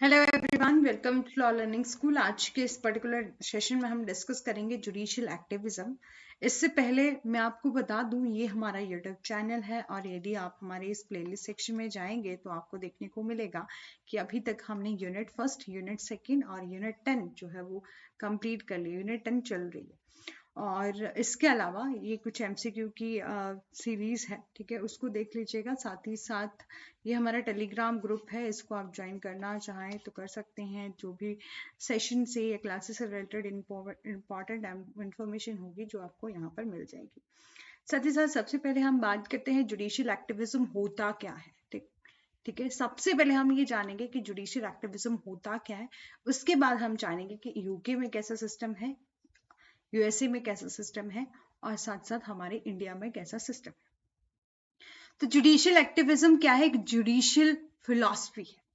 Hello everyone, welcome to law learning school. आज के इस पर्टिकुलर सेशन में हम डिस्कस करेंगे जुडिशियल एक्टिविज्म। इससे पहले मैं आपको बता दूं, ये हमारा यूट्यूब चैनल है और यदि आप हमारे इस प्लेलिस्ट सेक्शन में जाएंगे तो आपको देखने को मिलेगा कि अभी तक हमने यूनिट फर्स्ट, यूनिट सेकेंड और यूनिट 10 जो है वो कंप्लीट कर ली। यूनिट 10 चल रही है और इसके अलावा ये कुछ एमसीक्यू की सीरीज है, ठीक है, उसको देख लीजिएगा। साथ ही साथ ये हमारा टेलीग्राम ग्रुप है, इसको आप ज्वाइन करना चाहें तो कर सकते हैं। जो भी सेशन से या क्लासेस से रिलेटेड इंपॉर्टेंट इंफॉर्मेशन होगी जो आपको यहाँ पर मिल जाएगी। साथ ही साथ सबसे पहले हम बात करते हैं जुडिशियल एक्टिविज्म होता क्या है। ठीक है, सबसे पहले हम ये जानेंगे कि जुडिशियल एक्टिविज्म होता क्या है। उसके बाद हम जानेंगे कि यूके में कैसा सिस्टम है, यूएसए में कैसा सिस्टम है और साथ साथ हमारे इंडिया में कैसा सिस्टम है। तो जुडिशियल एक्टिविज्म क्या है? एक जुडिशियल फिलॉसफी है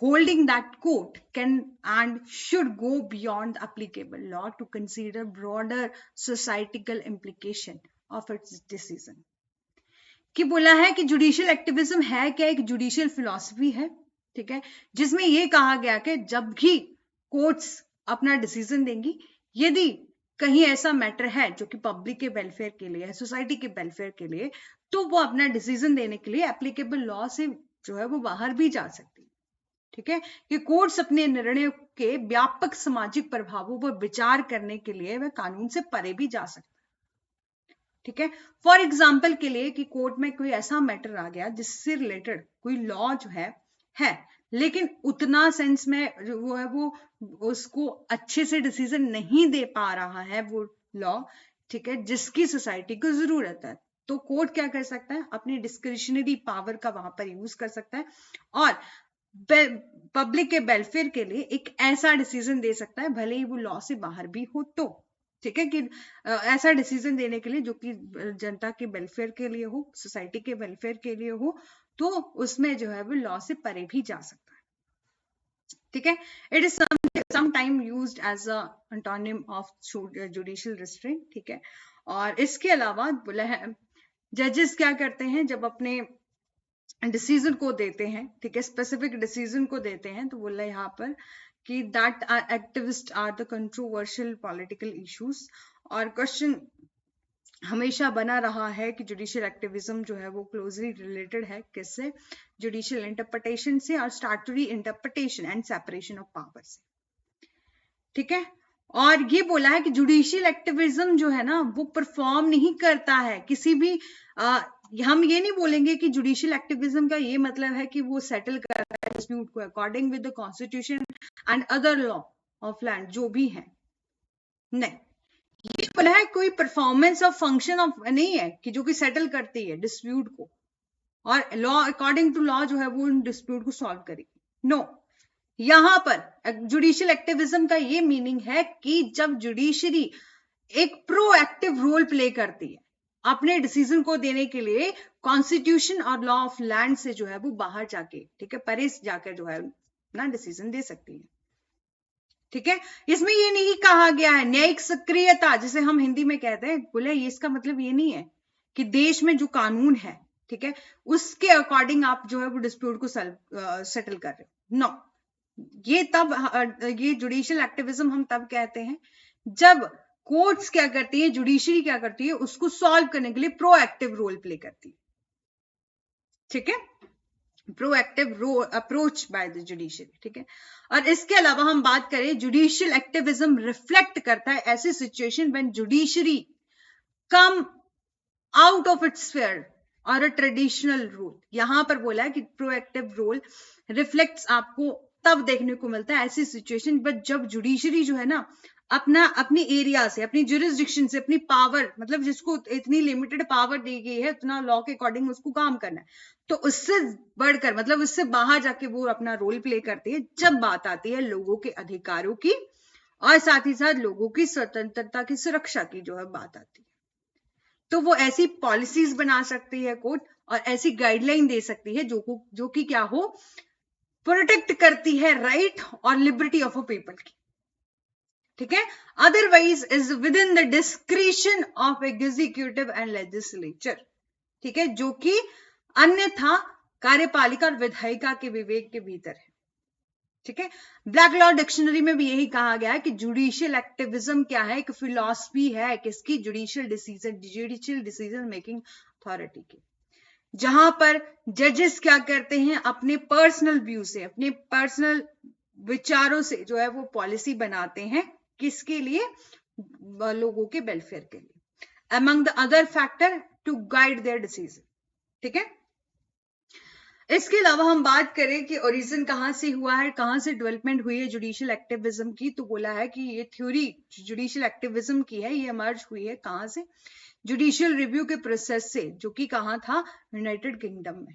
holding that court can and should go beyond applicable law to consider broader societal implication of its decision। कि बोला है कि जुडिशियल एक्टिविज्म है क्या? एक जुडिशियल फिलॉसफी है, ठीक है, जिसमें यह कहा गया कि जब भी कोर्ट्स अपना डिसीजन देंगी, यदि कहीं ऐसा मैटर है जो कि पब्लिक के वेलफेयर के लिए है, सोसाइटी के वेलफेयर के लिए, तो वो अपना डिसीजन देने के लिए एप्लीकेबल लॉ से जो है वो बाहर भी जा सकती है। ठीक है, कि कोर्ट्स अपने निर्णय के व्यापक सामाजिक प्रभावों पर विचार करने के लिए वह कानून से परे भी जा सकता है। ठीक है, फॉर एग्जाम्पल के लिए कि कोर्ट में कोई ऐसा मैटर आ गया जिससे रिलेटेड कोई लॉ जो है लेकिन उतना सेंस में जो वो है वो उसको अच्छे से डिसीजन नहीं दे पा रहा है वो लॉ, ठीक है, जिसकी सोसाइटी को जरूरत है, तो कोर्ट क्या कर सकता है? अपनी डिस्क्रिशनरी पावर का वहां पर यूज कर सकता है और पब्लिक के वेलफेयर के लिए एक ऐसा डिसीजन दे सकता है, भले ही वो लॉ से बाहर भी हो तो। ठीक है, कि ऐसा डिसीजन देने के लिए जो कि जनता के वेलफेयर के लिए हो, सोसाइटी के वेलफेयर के लिए हो, तो उसमें जो है वो लॉ से परे भी जा सकता है। ठीक है, it is sometime used as a antonym of judicial restraint। ठीक है, और इसके अलावा बोला है जजेस क्या करते हैं जब अपने डिसीजन को देते हैं, ठीक है, स्पेसिफिक डिसीजन को देते हैं, तो बोला यहाँ पर कि that activist are the controversial political issues. और क्वेश्चन हमेशा बना रहा है कि जुडिशियल एक्टिविज्म जो है वो क्लोजली रिलेटेड है किससे? जुडिशियल इंटरप्रिटेशन से और statutory interpretation and separation of power से। ठीक है, और ये बोला है कि जुडिशियल एक्टिविज्म जो है ना वो परफॉर्म नहीं करता है किसी भी हम ये नहीं बोलेंगे कि जुडिशियल एक्टिविज्म का ये मतलब है कि वो सेटल कर रहा है डिस्प्यूट को according with the constitution and other law of land जो भी है, नहीं, ये बोला है कोई परफॉर्मेंस ऑफ फंक्शन ऑफ नहीं है कि जो कि सेटल करती है डिस्प्यूट को और लॉ अकॉर्डिंग टू लॉ जो है वो उन डिस्प्यूट को सॉल्व करेगी। नो, यहां पर जुडिशियल एक्टिविज्म का ये मीनिंग है कि जब जुडिशरी एक प्रोएक्टिव रोल प्ले करती है अपने डिसीजन को देने के लिए कॉन्स्टिट्यूशन और लॉ ऑफ लैंड से जो है वो बाहर जाके, ठीक है, परे जाकर जो है अपना डिसीजन दे सकती है। ठीक है, इसमें ये नहीं कहा गया है न्यायिक सक्रियता जिसे हम हिंदी में कहते हैं, बोले इसका मतलब ये नहीं है कि देश में जो कानून है, ठीक है, उसके अकॉर्डिंग आप जो है वो डिस्प्यूट को सेटल कर रहे हो। नो, ये तब ये जुडिशियल एक्टिविज्म हम तब कहते हैं जब कोर्ट्स क्या करती है, जुडिशरी क्या करती है, उसको सॉल्व करने के लिए प्रोएक्टिव रोल प्ले करती है। ठीक है, proactive approach by the judiciary. ठीक है, और इसके अलावा हम बात करें जुडिशियल एक्टिविज्म रिफ्लेक्ट करता है ऐसी situation when judiciary come out of its sphere और अ ट्रेडिशनल रोल। यहां पर बोला है कि प्रोएक्टिव रोल रिफ्लेक्ट्स आपको तब देखने को मिलता है ऐसी सिचुएशन बट जब जुडिशरी जो है ना अपनी एरिया से, अपनी जुरिस्डिक्शन से, अपनी पावर, मतलब जिसको इतनी लिमिटेड पावर दी गई है उतना लॉ के अकॉर्डिंग उसको काम करना है, तो उससे बढ़कर मतलब उससे बाहर जाके वो अपना रोल प्ले करती है जब बात आती है लोगों के अधिकारों की और साथ ही साथ लोगों की स्वतंत्रता की सुरक्षा की जो है बात आती है। तो वो ऐसी पॉलिसीज बना सकती है कोर्ट और ऐसी गाइडलाइन दे सकती है जो कि क्या हो, प्रोटेक्ट करती है राइट और लिबर्टी ऑफ अ पीपल की। ठीक है, otherwise is with in the discretion of executive and legislature. ठीक है, जो कि अन्यथा कार्यपालिका और विधायिका के विवेक के भीतर है। ठीक है। ब्लैक लॉ डिक्शनरी में भी यही कहा गया है कि जुडिशियल एक्टिविज्म क्या है, एक फिलॉसफी है किसकी, जुडिशियल डिसीजन मेकिंग अथॉरिटी की, जहां पर जजेस क्या करते हैं, अपने पर्सनल व्यू से, अपने पर्सनल विचारों से जो है वो पॉलिसी बनाते हैं, किसके लिए, लोगों के वेलफेयर के लिए, among the other factor to guide their decision. ठीक है। इसके अलावा हम बात करें कि ओरिजिन कहां से हुआ है, कहां से डेवलपमेंट हुई है जुडिशियल एक्टिविज्म की, तो बोला है कि ये थ्योरी जुडिशियल एक्टिविज्म की है, ये इमर्ज हुई है कहां से, जुडिशियल रिव्यू के प्रोसेस से, जो कि कहां था, यूनाइटेड किंगडम में,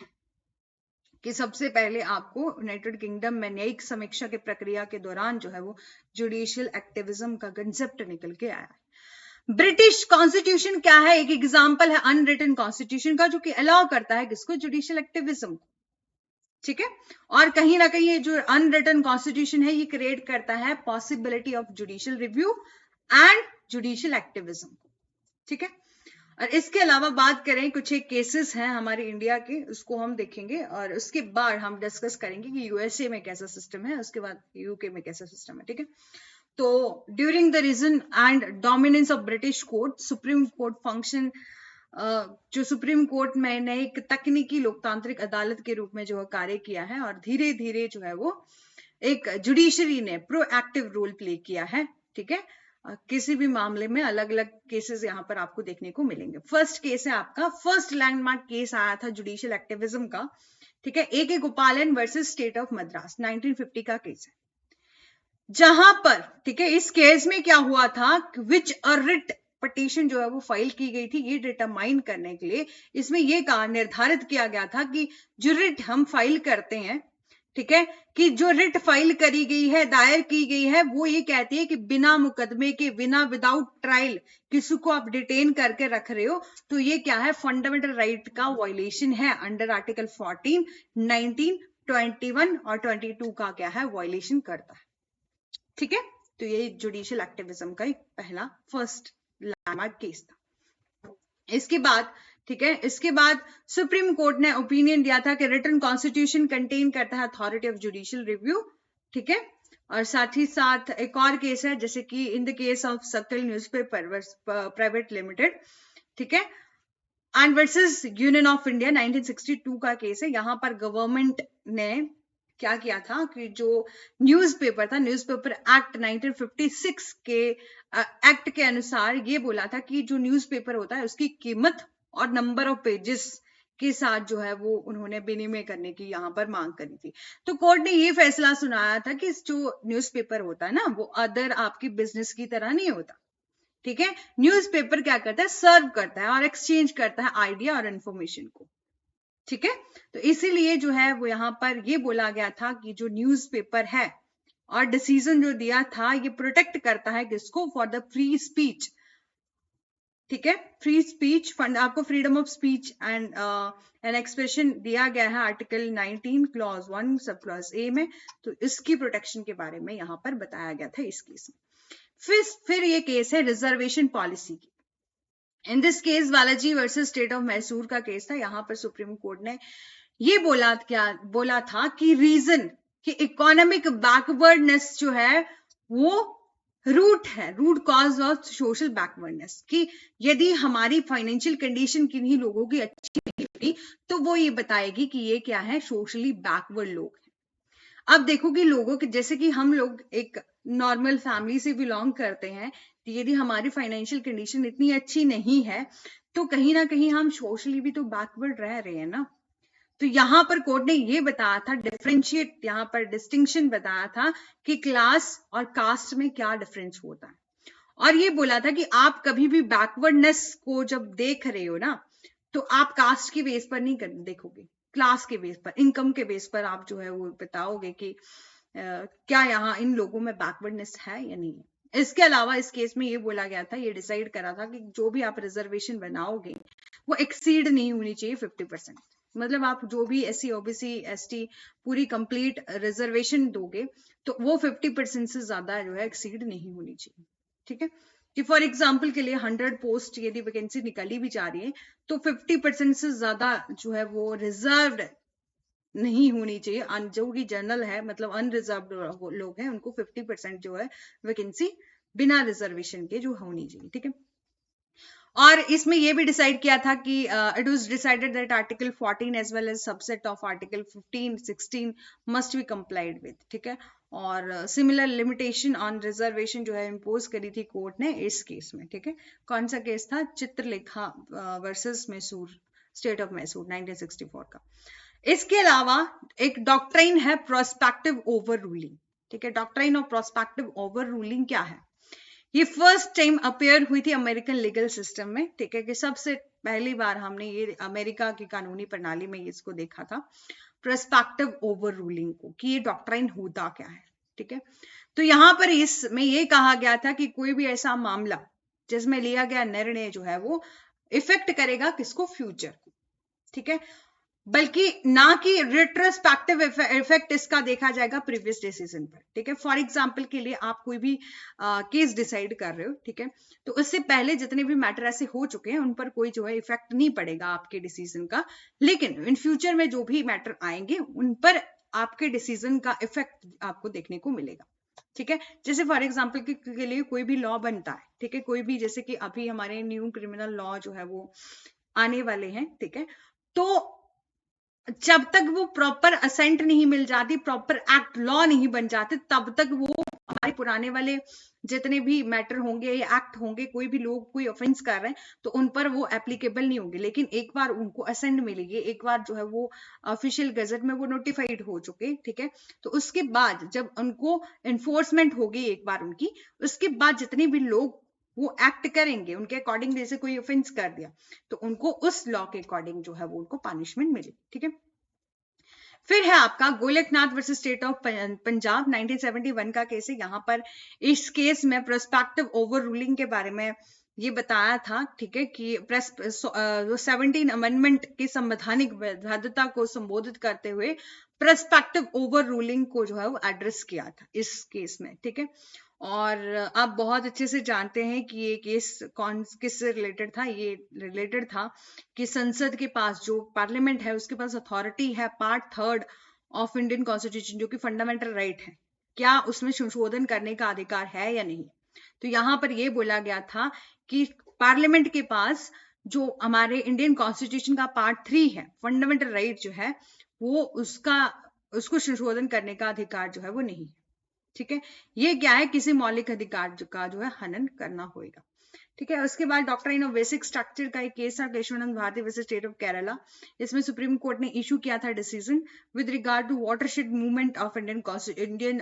कि सबसे पहले आपको यूनाइटेड किंगडम में न्यायिक समीक्षा की प्रक्रिया के दौरान जो है वो जुडिशियल एक्टिविज्म का कंसेप्ट निकल के आया है। ब्रिटिश कॉन्स्टिट्यूशन क्या है, एक एग्जांपल है अनरिटन कॉन्स्टिट्यूशन का, जो कि अलाउ करता है किसको, जुडिशियल एक्टिविज्म को। ठीक है। और कहीं ना कहीं ये जो अनरिटन कॉन्स्टिट्यूशन है ये क्रिएट करता है possibility of judicial review and judicial activism को। ठीक है। और इसके अलावा बात करें, कुछ एक केसेस हैं हमारे इंडिया के, उसको हम देखेंगे और उसके बाद हम डिस्कस करेंगे कि यूएसए में कैसा सिस्टम है, उसके बाद यूके में कैसा सिस्टम है। ठीक है। तो during the region and dominance of British court, supreme court function, जो सुप्रीम कोर्ट में ने एक तकनीकी लोकतांत्रिक अदालत के रूप में जो है कार्य किया है, और धीरे धीरे जो है वो एक जुडिशरी ने प्रोएक्टिव रोल प्ले किया है। ठीक है। किसी भी मामले में अलग अलग केसेस यहाँ पर आपको देखने को मिलेंगे। फर्स्ट केस है आपका, फर्स्ट लैंडमार्क केस आया था जुडिशियल एक्टिविज्म का। ठीक है। ए गोपालन वर्सेस स्टेट ऑफ मद्रास, 1950 का केस है, जहां पर, ठीक है, इस केस में क्या हुआ था, विच अ रिट पिटीशन जो है वो फाइल की गई थी, ये डिटरमाइन करने के लिए इसमें ये कहा, निर्धारित किया गया था कि जो रिट हम फाइल करते हैं, ठीक है, कि जो रिट फाइल करी गई है, दायर की गई है, वो ये कहती है कि बिना मुकदमे के, बिना विदाउट ट्रायल किसी को आप डिटेन करके रख रहे हो, तो ये क्या है, फंडामेंटल राइट का वायलेशन है, अंडर आर्टिकल 14, 19, 21 और 22 का क्या है, वायलेशन करता है। ठीक है। तो ये जुडिशियल एक्टिविज्म का एक पहला फर्स्ट लैंडमार्क केस था। इसके बाद, ठीक है, इसके बाद सुप्रीम कोर्ट ने ओपिनियन दिया था कि रिटन कॉन्स्टिट्यूशन कंटेन करता है अथॉरिटी ऑफ जुडिशियल रिव्यू। ठीक है। और साथ ही साथ एक और केस है, जैसे कि in the case of circle newspaper private limited, ठीक है, and versus union of India, 1962 का केस है। यहां पर गवर्नमेंट ने क्या किया था कि जो न्यूज़पेपर था, न्यूज़पेपर एक्ट 1956 के एक्ट के अनुसार ये बोला था कि जो न्यूज़पेपर होता है उसकी कीमत और नंबर ऑफ पेजेस के साथ जो है वो उन्होंने विनिमय करने की यहाँ पर मांग करी थी। तो कोर्ट ने ये फैसला सुनाया था कि जो न्यूज़पेपर होता है ना, वो अदर आपकी बिजनेस की तरह नहीं होता। ठीक है। न्यूज़पेपर क्या करता है, सर्व करता है और एक्सचेंज करता है आइडिया और इंफॉर्मेशन को। ठीक है। तो इसीलिए जो है वो यहाँ पर ये बोला गया था कि जो न्यूज़पेपर है, और डिसीजन जो दिया था, ये प्रोटेक्ट करता है किसको, फॉर द फ्री स्पीच। ठीक है। फ्री स्पीच फंड, आपको freedom of speech and an expression दिया गया है article 19 clause 1 sub clause A में। तो इसकी प्रोटेक्शन के बारे में यहाँ पर बताया गया था इस केस में। फिर ये केस है रिजर्वेशन पॉलिसी की। In this case Balaji versus state of Mysore का केस था। यहाँ पर सुप्रीम कोर्ट ने ये बोला था कि रीजन कि इकोनॉमिक बैकवर्डनेस जो है वो रूट है, root cause of social backwardness, कि यदि हमारी फाइनेंशियल कंडीशन किन्हीं लोगों की अच्छी नहीं होती तो वो ये बताएगी कि ये क्या है, सोशली बैकवर्ड लोग हैं। अब देखो कि लोगों के, जैसे कि हम लोग एक नॉर्मल फैमिली से बिलोंग करते हैं, तो यदि हमारी फाइनेंशियल कंडीशन इतनी अच्छी नहीं है तो कहीं ना कहीं हम सोशली भी तो बैकवर्ड रह रहे हैं ना। तो यहाँ पर कोर्ट ने ये बताया था, डिफरेंशिएट, यहाँ पर डिस्टिंक्शन बताया था कि क्लास और कास्ट में क्या डिफरेंस होता है, और ये बोला था कि आप कभी भी बैकवर्डनेस को जब देख रहे हो ना, तो आप कास्ट की बेस पर नहीं देखोगे, क्लास के बेस पर, इनकम के बेस पर आप जो है वो बताओगे कि क्या यहाँ इन लोगों में बैकवर्डनेस है या नहीं है। इसके अलावा इस केस में ये बोला गया था, ये डिसाइड करा था कि जो भी आप रिजर्वेशन बनाओगे वो एक्सीड नहीं होनी चाहिए 50%। मतलब आप जो भी SC OBC ST पूरी कंप्लीट रिजर्वेशन दोगे तो वो 50% से ज्यादा जो है एक्सीड नहीं होनी चाहिए। ठीक है। कि फॉर एग्जाम्पल के लिए 100 पोस्ट यदि वैकेंसी निकाली भी जा रही है तो 50% से ज्यादा जो है वो रिजर्व्ड नहीं होनी चाहिए। जो कि जनरल है, मतलब अनरिजर्व लोग हैं, उनको 50% जो है वैकेंसी बिना रिजर्वेशन के जो होनी चाहिए, ठीक है। और इसमें ये भी डिसाइड किया था कि it was decided that article 14 as well as subset of article 15 16 must be complied with, ठीक है। और सिमिलर लिमिटेशन ऑन रिजर्वेशन जो है इम्पोज करी थी कोर्ट ने इस केस में, ठीक है। कौन सा केस था? Chitralekha versus Mysore, state of Mysore, 1964 का। इसके अलावा एक डॉक्ट्राइन है प्रोस्पेक्टिव ओवर रूलिंग, ठीक है। Doctrine of prospective over ruling क्या है? ये फर्स्ट टाइम अपेयर हुई थी अमेरिकन लीगल सिस्टम में, ठीक है, कि सबसे पहली बार हमने ये अमेरिका की कानूनी प्रणाली में इसको देखा था, प्रोस्पेक्टिव ओवर रूलिंग को, कि ये डॉक्ट्राइन होता क्या है, ठीक है। तो यहां पर इसमें ये कहा गया था कि कोई भी ऐसा मामला जिसमें लिया गया निर्णय जो है वो इफेक्ट करेगा किसको? फ्यूचर को, ठीक है। बल्कि ना कि रिट्रोस्पेक्टिव इफेक्ट इसका देखा जाएगा प्रीवियस डिसीजन पर, ठीक है। फॉर एग्जांपल के लिए आप कोई भी केस डिसाइड कर रहे हो, ठीक है, तो उससे पहले जितने भी मैटर ऐसे हो चुके हैं उन पर कोई जो है इफेक्ट नहीं पड़ेगा आपके डिसीजन का, लेकिन इन फ्यूचर में जो भी मैटर आएंगे उन पर आपके डिसीजन का इफेक्ट आपको देखने को मिलेगा, ठीक है। जैसे फॉर एग्जाम्पल के लिए कोई भी लॉ बनता है, ठीक है, कोई भी, जैसे कि अभी हमारे न्यू क्रिमिनल लॉ जो है वो आने वाले हैं, ठीक है। तो जब तक वो प्रॉपर असेंट नहीं मिल जाती, प्रॉपर एक्ट लॉ नहीं बन जाते, तब तक वो हमारे पुराने वाले जितने भी मैटर होंगे या एक्ट होंगे, कोई भी लोग कोई ऑफेंस कर रहे हैं तो उन पर वो एप्लीकेबल नहीं होंगे। लेकिन एक बार उनको असेंट मिलेगी, एक बार जो है वो ऑफिशियल गजट में वो नोटिफाइड हो चुके, ठीक है, तो उसके बाद जब उनको एनफोर्समेंट होगी एक बार उनकी, उसके बाद जितने भी लोग वो एक्ट करेंगे उनके अकॉर्डिंग, जैसे कोई ऑफेंस कर दिया तो उनको उस लॉ के अकॉर्डिंग जो है वो उनको पनिशमेंट मिलेगी, ठीक है। फिर है आपका Golaknath versus state of Punjab, 1971 का केस है। यहाँ पर इस केस में प्रोस्पेक्टिव ओवर रूलिंग के बारे में ये बताया था, ठीक है, कि 17 अमेंडमेंट की संवैधानिक वैधता को संबोधित करते हुए प्रोस्पेक्टिव ओवर रूलिंग को जो है वो एड्रेस किया था इस केस में, ठीक है। और आप बहुत अच्छे से जानते हैं कि ये केस किससे रिलेटेड था? ये रिलेटेड था कि संसद के पास, जो पार्लियामेंट है उसके पास अथॉरिटी है पार्ट 3 ऑफ इंडियन कॉन्स्टिट्यूशन, जो कि फंडामेंटल राइट है, क्या उसमें संशोधन करने का अधिकार है या नहीं। तो यहां पर यह बोला गया था कि पार्लियामेंट के पास जो हमारे इंडियन कॉन्स्टिट्यूशन का पार्ट 3 है, फंडामेंटल राइट जो है वो उसको संशोधन करने का अधिकार जो है वो नहीं है, ठीक है। ये क्या है? किसी मौलिक अधिकार का जो है हनन करना होगा, ठीक है। उसके बाद डॉक्ट्राइन ऑफ बेसिक स्ट्रक्चर का एक केस था, Keshavananda Bharati versus state of Kerala. इसमें सुप्रीम कोर्ट ने इशू किया था decision with regard to watershed movement of Indian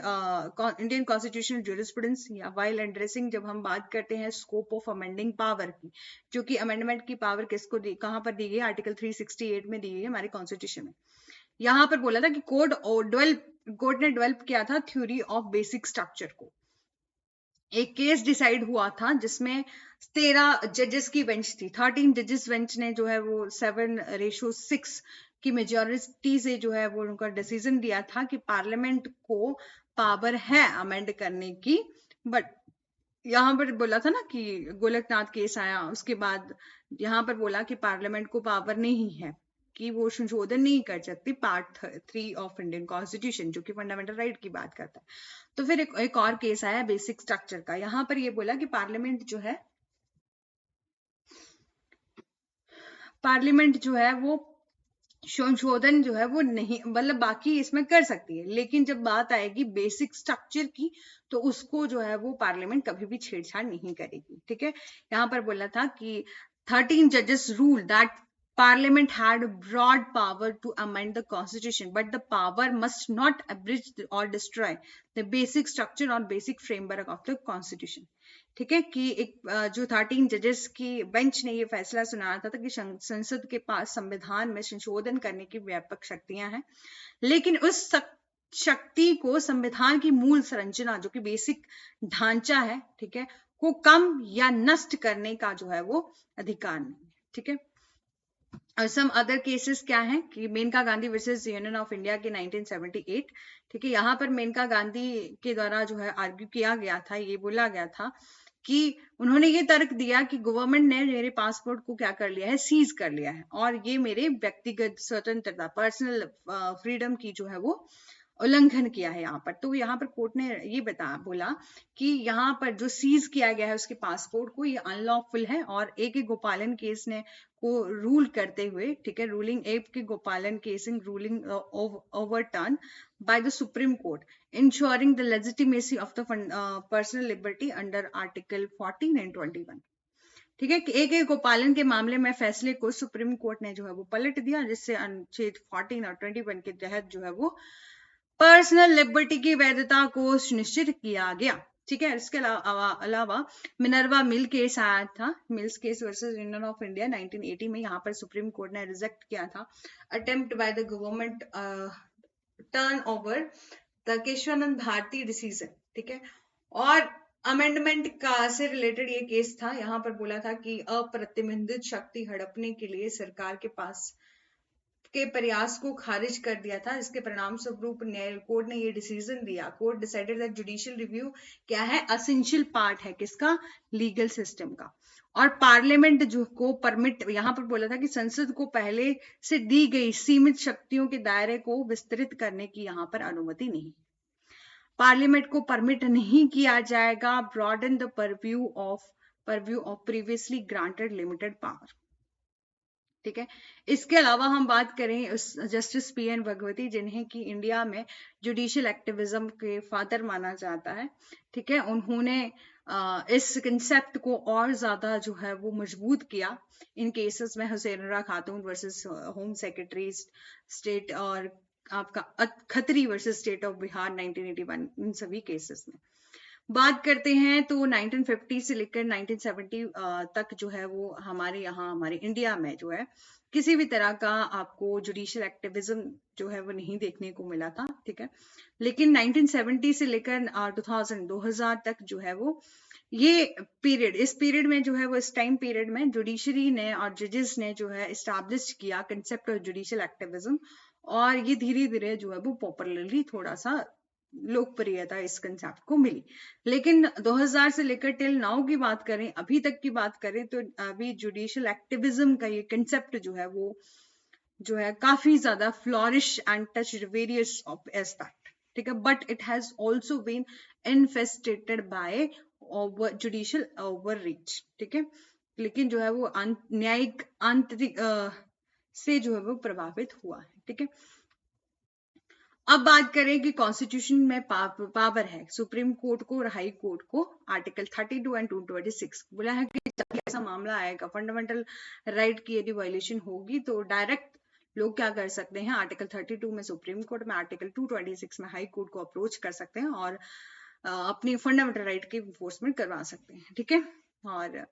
constitutional jurisprudence, या वाइल एड्रेसिंग, जब हम बात करते हैं स्कोप ऑफ अमेंडिंग पावर की, जो कि अमेंडमेंट की पावर किसको दी, कहां पर दी गई? आर्टिकल 368 में दी गई है हमारे कॉन्स्टिट्यूशन में। यहां पर बोला था कि कोर्ट ने डेवलप किया था थ्योरी ऑफ बेसिक स्ट्रक्चर को। एक केस डिसाइड हुआ था जिसमें 13 जजेस की बेंच थी, 13 जजेस बेंच ने जो है वो 7:6 की मेजोरिटी से जो है वो उनका डिसीजन दिया था कि पार्लियामेंट को पावर है अमेंड करने की। बट यहाँ पर बोला था ना कि गोलकनाथ केस आया, उसके बाद यहाँ पर बोला कि पार्लियामेंट को पावर नहीं है कि वो संशोधन नहीं कर सकती पार्ट 3 ऑफ इंडियन कॉन्स्टिट्यूशन, जो कि फंडामेंटल राइट की बात करता है। तो फिर एक और केस आया बेसिक स्ट्रक्चर का। यहाँ पर ये बोला कि पार्लियामेंट जो है वो संशोधन जो है वो नहीं, मतलब बाकी इसमें कर सकती है, लेकिन जब बात आएगी बेसिक स्ट्रक्चर की तो उसको जो है वो पार्लियामेंट कभी भी छेड़छाड़ नहीं करेगी, ठीक है। यहाँ पर बोला था कि 13 judges ruled that Parliament had broad power to amend the constitution, but the power must not abridge or destroy the basic structure or basic framework of the constitution, ठीक है। कि एक जो 13 जजेस की बेंच ने ये फैसला सुनाया था कि संसद के पास संविधान में संशोधन करने की व्यापक शक्तियां हैं, लेकिन उस शक्ति को संविधान की मूल संरचना, जो कि बेसिक ढांचा है, ठीक है, को कम या नष्ट करने का जो है वो अधिकार नहीं है, ठीक है। और सम अदर केसेस क्या हैं कि Maneka Gandhi versus union of India के 1978, ठीक है। यहाँ पर मेनका गांधी के द्वारा जो है आर्ग्यू किया गया था, ये बोला गया था कि उन्होंने ये तर्क दिया कि गवर्नमेंट ने मेरे पासपोर्ट को क्या कर लिया है, सीज कर लिया है, और ये मेरे व्यक्तिगत स्वतंत्रता, पर्सनल फ्रीडम की जो है वो उल्लंघन किया है यहाँ पर। तो यहाँ पर कोर्ट ने ये बोला कि यहाँ पर जो सीज किया गया है उसके पासपोर्ट को, ये अनलॉफुल है, और ए के गोपालन केस ने को रूल करते हुए, ठीक है, रूलिंग ए के गोपालन case in ruling overturn by the Supreme Court, ensuring the legitimacy of the personal liberty under Article 14 and 21। ठीक है, कि एक गोपालन के मामले में फैसले को सुप्रीम कोर्ट ने जो है वो पलट दिया, जिससे अनुच्छेद 14 और 21 के तहत जो है वो पर्सनल लिबर्टी की वैधता को सुनिश्चित किया गया। ठीक है, इसके अलावा मिनर्वा मिल केस आया था, mills case versus union of India 1980 में। यहाँ पर सुप्रीम कोर्ट ने रिजेक्ट किया था attempt by the government turn over the Keshavananda Bharati decision. ठीक है, और अमेंडमेंट का से रिलेटेड ये केस था। यहाँ पर बोला था कि अप्रतिबंधित शक्ति हड़पने के लिए सरकार के पास के प्रयास को खारिज कर दिया था। इसके परिणाम स्वरूप कोर्ट ने ये डिसीजन दिया। Court decided that judicial review क्या है, असेंशियल पार्ट है किसका, लीगल सिस्टम का। और पार्लियामेंट जो को परमिट, यहाँ पर बोला था कि संसद को पहले से दी गई सीमित शक्तियों के दायरे को विस्तृत करने की यहाँ पर अनुमति नहीं, पार्लियामेंट को परमिट नहीं किया जाएगा broaden the purview of previously granted limited power. ठीक है, इसके अलावा हम बात करें जस्टिस पीएन भगवती, जिन्हें कि इंडिया में जुडिशियल एक्टिविज्म के फादर माना जाता है। ठीक है, उन्होंने इस कंसेप्ट को और ज्यादा जो है वो मजबूत किया इन केसेस में, हुसैनरा खातून वर्सेस होम सेक्रेटरी स्टेट और आपका Khatri versus state of Bihar 1981, इन सभी केसेस में बात करते हैं तो 1950 से लेकर 1970 तक जो है वो हमारे यहाँ, हमारे इंडिया में जो है किसी भी तरह का आपको जुडिशियल एक्टिविज्म जो है वो नहीं देखने को मिला था। ठीक है, लेकिन 1970 से लेकर 2000 तक जो है वो ये पीरियड, इस पीरियड में जो है वो, इस टाइम पीरियड में जुडिशरी ने और जजेस ने जो है इस्टेब्लिश किया कंसेप्ट ऑफ जुडिशियल एक्टिविज्म, और ये धीरे धीरे जो है वो पॉपुलरली थोड़ा सा लोकप्रियता इस कंसेप्ट को मिली। लेकिन 2000 से लेकर टिल नाउ की बात करें, अभी तक की बात करें, तो अभी जुडिशियल एक्टिविज्म का ये कंसेप्ट जो है वो जो है काफी ज्यादा flourish and touch various of aspect. ठीक है, but it has also been infested by judicial overreach. ठीक है, लेकिन जो है वो न्यायिक आंतरिक से जो है वो प्रभावित हुआ है। ठीक है, अब बात करें कि कॉन्स्टिट्यूशन में पावर है सुप्रीम कोर्ट को और हाई कोर्ट को। आर्टिकल 32 एंड 226 बोला है कि जब ऐसा मामला आएगा, फंडामेंटल राइट की यदि वायलेशन होगी, तो डायरेक्ट लोग क्या कर सकते हैं, आर्टिकल 32 में सुप्रीम कोर्ट में, आर्टिकल 226 में हाई कोर्ट को अप्रोच कर सकते हैं और अपनी फंडामेंटल राइट की इन्फोर्समेंट करवा सकते हैं। ठीक है, और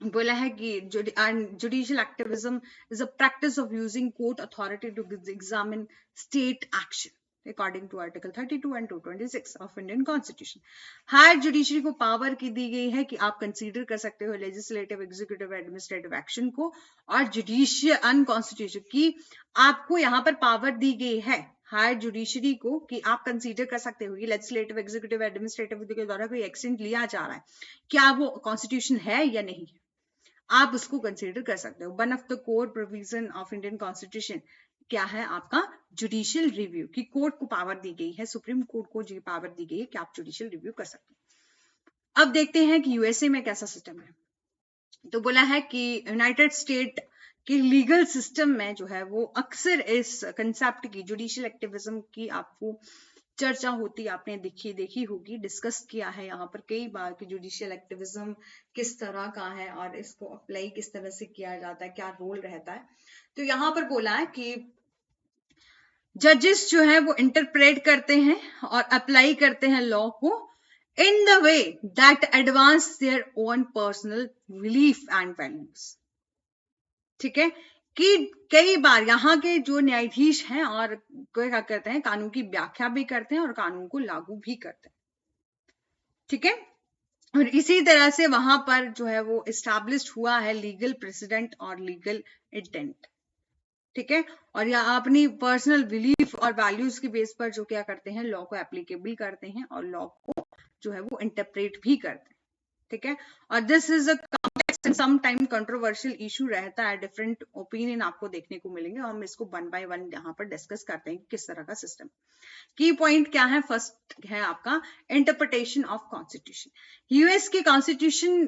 बोला है कि judicial activism is a practice of using court authority to examine state action according to article 32 and 226 of Indian constitution. Higher judiciary को पावर की दी गई है कि आप कंसीडर कर सकते हो लेजिस्लेटिव, एग्जीक्यूटिव, एडमिनिस्ट्रेटिव एक्शन को, और जुडिशियल अनकॉन्स्टिट्यूशन की आपको यहाँ पर पावर दी गई है हायर जुडिशरी को कि आप कंसीडर कर सकते हो कि लेजिस्लेटिव, एग्जीक्यूटिव, एडमिनिस्ट्रेटिव के द्वारा कोई एक्शन लिया जा रहा है, क्या वो कॉन्स्टिट्यूशन है या नहीं, आप उसको कंसीडर कर सकते हो। One of the core provision of Indian constitution क्या है, आपका जुडिशियल रिव्यू, की कोर्ट को पावर दी गई है, सुप्रीम कोर्ट को जी पावर दी गई है कि आप जुडिशियल रिव्यू कर सकते हो। अब देखते हैं कि यूएसए में कैसा सिस्टम है। तो बोला है कि यूनाइटेड स्टेट के लीगल सिस्टम में जो है वो अक्सर इस कंसेप्ट की, जुडिशियल एक्टिविज्म की आपको चर्चा होती, आपने देखी होगी, डिस्कस किया है यहाँ पर कई बार कि जुडिशियल एक्टिविज्म किस तरह का है और इसको अप्लाई किस तरह से किया जाता है, क्या रोल रहता है। तो यहाँ पर बोला है कि जजेस जो है वो इंटरप्रेट करते हैं और अप्लाई करते हैं लॉ को in the way that advance their own personal belief and values. ठीक है, कि कई बार यहाँ के जो न्यायाधीश हैं और क्या करते हैं, कानून की व्याख्या भी करते हैं और कानून को लागू भी करते हैं। ठीक है, और इसी तरह से वहां पर जो है वो एस्टैब्लिश्ड हुआ है लीगल प्रेसिडेंट और लीगल इंटेंट। ठीक है, और या अपनी पर्सनल बिलीफ और वैल्यूज के बेस पर जो क्या करते हैं, लॉ को एप्लीकेबल करते हैं और लॉ को जो है वो इंटरप्रेट भी करते हैं। ठीक है। और this is a complex and some time controversial issue रहता है, डिफरेंट ओपिनियन आपको देखने को मिलेंगे, और हम इसको वन बाय वन यहाँ पर डिस्कस करते हैं कि किस तरह का सिस्टम। की पॉइंट क्या है? फर्स्ट है आपका इंटरप्रिटेशन ऑफ कॉन्स्टिट्यूशन। यूएस के कॉन्स्टिट्यूशन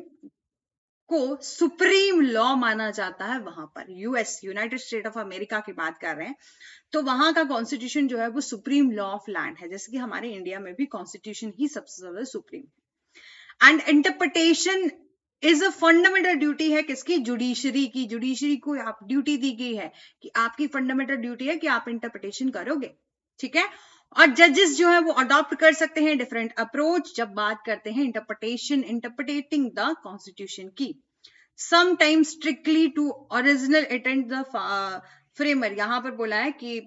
को सुप्रीम लॉ माना जाता है। वहां पर US, United state of America की बात कर रहे हैं, तो वहां का कॉन्स्टिट्यूशन जो है वो सुप्रीम लॉ ऑफ लैंड है, जैसे कि हमारे इंडिया में भी कॉन्स्टिट्यूशन ही सबसे ज्यादा supreme. And interpretation is a fundamental duty है किसकी? जुडिशरी की। जुडिशरी को आप ड्यूटी दी गई है कि आपकी फंडामेंटल ड्यूटी है कि आप इंटरप्रिटेशन करोगे, ठीक है। और जजेस जो है वो अडॉप्ट कर सकते हैं डिफरेंट अप्रोच जब बात करते हैं इंटरप्रिटेशन, इंटरप्रिटेटिंग द कॉन्स्टिट्यूशन की। Sometimes strictly to original attend the framer, यहां पर बोला है कि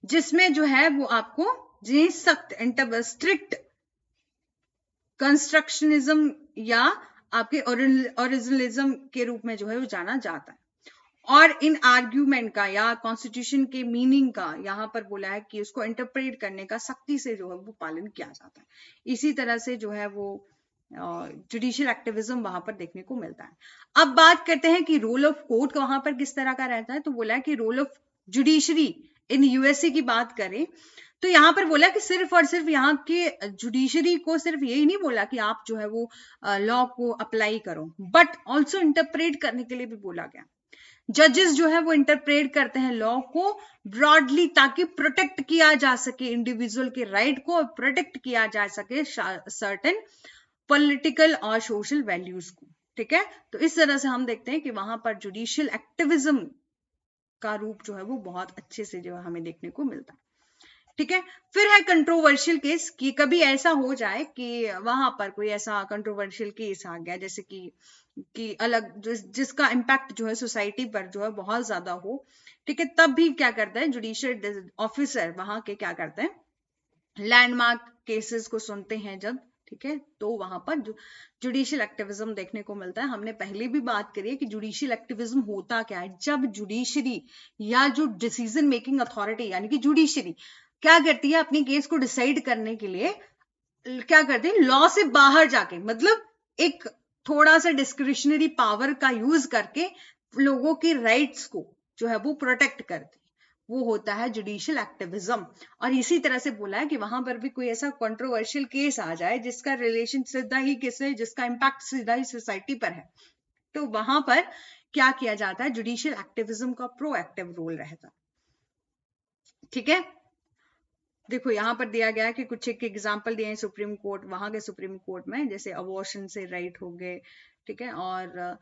जिसमें जो है वो आपको सख्त स्ट्रिक्ट कंस्ट्रक्शनिज्म या आपके ओरिजिनलिज्म के रूप में जो है वो जाना जाता है। और इन आर्ग्यूमेंट का या कॉन्स्टिट्यूशन के मीनिंग का यहाँ पर बोला है कि उसको इंटरप्रेट करने का सख्ती से जो है वो पालन किया जाता है। इसी तरह से जो है वो जुडिशियल एक्टिविज्म वहां पर देखने को मिलता है। अब बात करते हैं कि रोल ऑफ कोर्ट वहां पर किस तरह का रहता है। तो बोला है कि role of judiciary in USA की बात करें तो यहाँ पर बोला कि सिर्फ और सिर्फ यहाँ के जुडिशरी को सिर्फ यही नहीं बोला कि आप जो है वो लॉ को अप्लाई करो, बट ऑल्सो इंटरप्रेट करने के लिए भी बोला गया। जजेस जो है वो इंटरप्रेट करते हैं लॉ को ब्रॉडली, ताकि प्रोटेक्ट किया जा सके इंडिविजुअल के राइट को, और प्रोटेक्ट किया जा सके सर्टेन पॉलिटिकल और सोशल वैल्यूज को, ठीक है। तो इस तरह से हम देखते हैं कि वहां पर जुडिशियल एक्टिविज्म का रूप जो है वो बहुत अच्छे से जो है हमें देखने को मिलता है, ठीक है। फिर है कंट्रोवर्शियल केस, कि कभी ऐसा हो जाए कि वहां पर कोई ऐसा कंट्रोवर्शियल केस आ गया जैसे कि अलग जिसका इम्पैक्ट जो है सोसाइटी पर जो है बहुत ज्यादा हो, ठीक है। तब भी क्या करता है जुडिशियल ऑफिसर वहां के क्या करते हैं, लैंडमार्क केसेस को सुनते हैं जब, ठीक है, तो वहां पर जुडिशियल एक्टिविज्म देखने को मिलता है। हमने पहले भी बात करी है कि जुडिशियल एक्टिविज्म होता क्या है। जब जुडिशरी या जो डिसीजन मेकिंग अथॉरिटी यानी कि जुडिशरी क्या करती है, अपनी केस को डिसाइड करने के लिए क्या करते हैं, लॉ से बाहर जाके, मतलब एक थोड़ा सा डिस्क्रिशनरी पावर का यूज करके लोगों के राइट्स को जो है वो प्रोटेक्ट करते हैं, वो होता है जुडिशियल एक्टिविज्म। और इसी तरह से बोला है कि वहां पर भी कोई ऐसा कंट्रोवर्शियल केस आ जाए जिसका रिलेशन सीधा ही किससे, जिसका इम्पैक्ट सीधा ही सोसाइटी पर है, तो वहां पर क्या किया जाता है, जुडिशियल एक्टिविज्म का प्रोएक्टिव रोल रहता है, ठीक है। देखो यहाँ पर दिया गया है कि कुछ एक एग्जांपल दिए हैं सुप्रीम कोर्ट, वहां के सुप्रीम कोर्ट में, जैसे अबॉर्शन से राइट हो गए, ठीक है, और